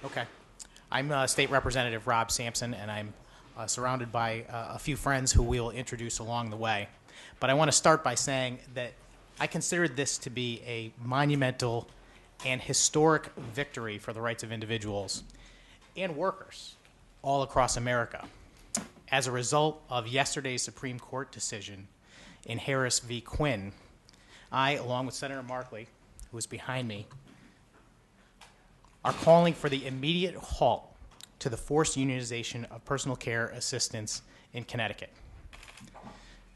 Okay. I'm State Representative Rob Sampson, and I'm surrounded by a few friends who we'll introduce along the way. But I want to start by saying that I consider this to be a monumental and historic victory for the rights of individuals and workers all across America. As a result of yesterday's Supreme Court decision in Harris v. Quinn, I, along with Senator Markley, who is behind me, are calling for the immediate halt to the forced unionization of personal care assistants in Connecticut.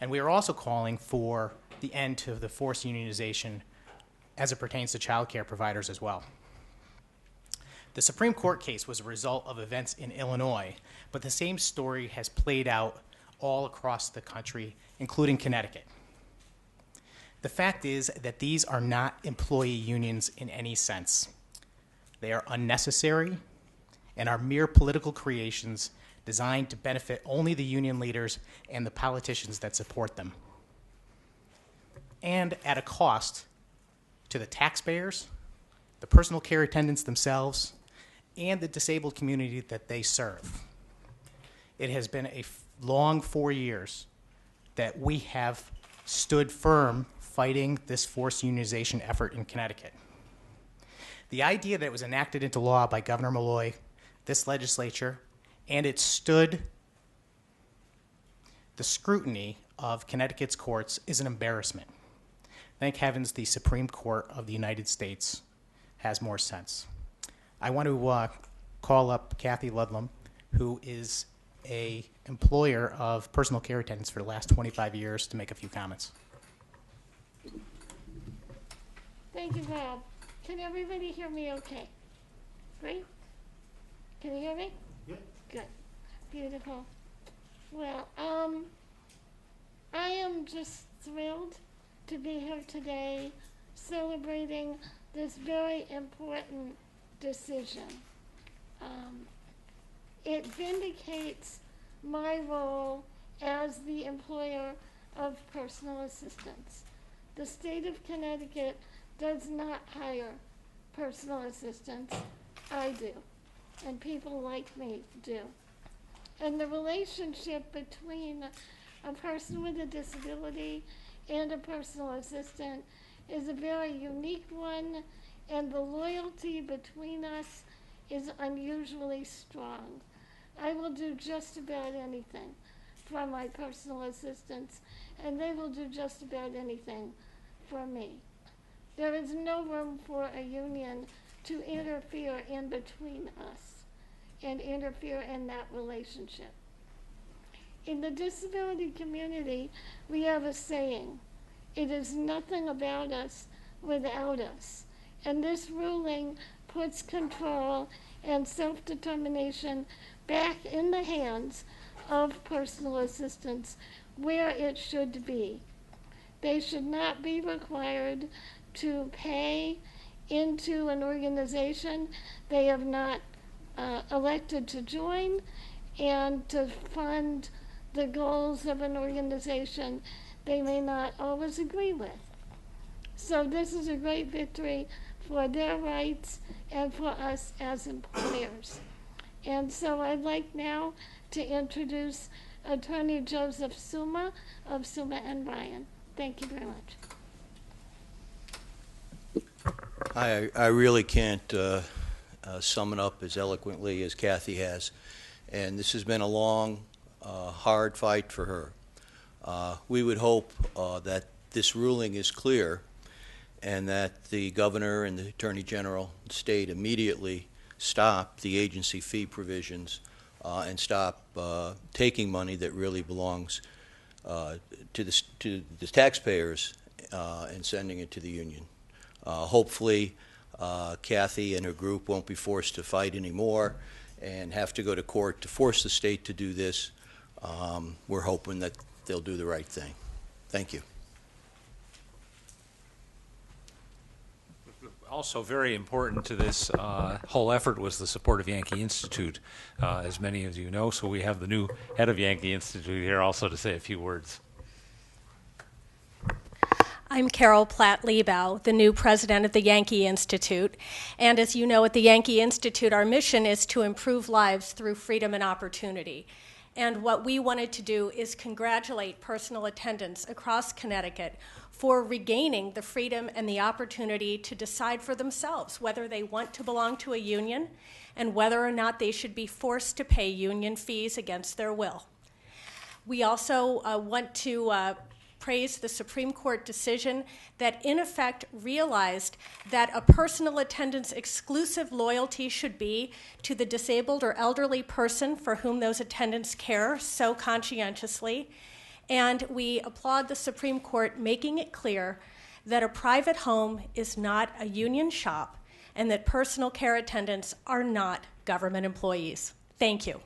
And we are also calling for the end to the forced unionization as it pertains to child care providers as well. The Supreme Court case was a result of events in Illinois, but the same story has played out all across the country, including Connecticut. The fact is that these are not employee unions in any sense. They are unnecessary and are mere political creations designed to benefit only the union leaders and the politicians that support them, and at a cost to the taxpayers, the personal care attendants themselves, and the disabled community that they serve. It has been a long 4 years that we have stood firm fighting this forced unionization effort in Connecticut. The idea that it was enacted into law by Governor Malloy, this legislature, and it stood the scrutiny of Connecticut's courts is an embarrassment. Thank heavens the Supreme Court of the United States has more sense. I want to call up Cathy Ludlum, who is an employer of personal care attendants for the last 25 years, to make a few comments. Thank you, Bob. Can everybody hear me okay? Great? Can you hear me? Yep. Good. Beautiful. Well, I am just thrilled to be here today celebrating this very important decision. It vindicates my role as the employer of personal assistants. The state of Connecticut does not hire personal assistants. I do, and people like me do. And the relationship between a person with a disability and a personal assistant is a very unique one, and the loyalty between us is unusually strong. I will do just about anything for my personal assistants, and they will do just about anything for me. There is no room for a union to interfere in between us and interfere in that relationship. In the disability community, we have a saying, "It is nothing about us without us." And this ruling puts control and self-determination back in the hands of personal assistants where it should be. They should not be required to pay into an organization they have not elected to join, and to fund the goals of an organization they may not always agree with. So this is a great victory for their rights and for us as employers. And so I'd like now to introduce Attorney Joseph Suma of Suma and Ryan. Thank you very much. I really can't sum it up as eloquently as Cathy has. And this has been a long, hard fight for her. We would hope that this ruling is clear and that the governor and the attorney general of the state immediately stop the agency fee provisions and stop taking money that really belongs to the taxpayers and sending it to the union. Hopefully, Cathy and her group won't be forced to fight anymore and have to go to court to force the state to do this. We're hoping that they'll do the right thing. Thank you. Also very important to this whole effort was the support of Yankee Institute, as many of you know. So we have the new head of Yankee Institute here also to say a few words. I'm Carol Platt-Liebau, the new president of the Yankee Institute. And as you know, at the Yankee Institute, our mission is to improve lives through freedom and opportunity. And what we wanted to do is congratulate personal attendants across Connecticut for regaining the freedom and the opportunity to decide for themselves whether they want to belong to a union and whether or not they should be forced to pay union fees against their will. We also want to praise the Supreme Court decision that in effect realized that a personal attendant's exclusive loyalty should be to the disabled or elderly person for whom those attendants care so conscientiously. And we applaud the Supreme Court making it clear that a private home is not a union shop and that personal care attendants are not government employees. Thank you.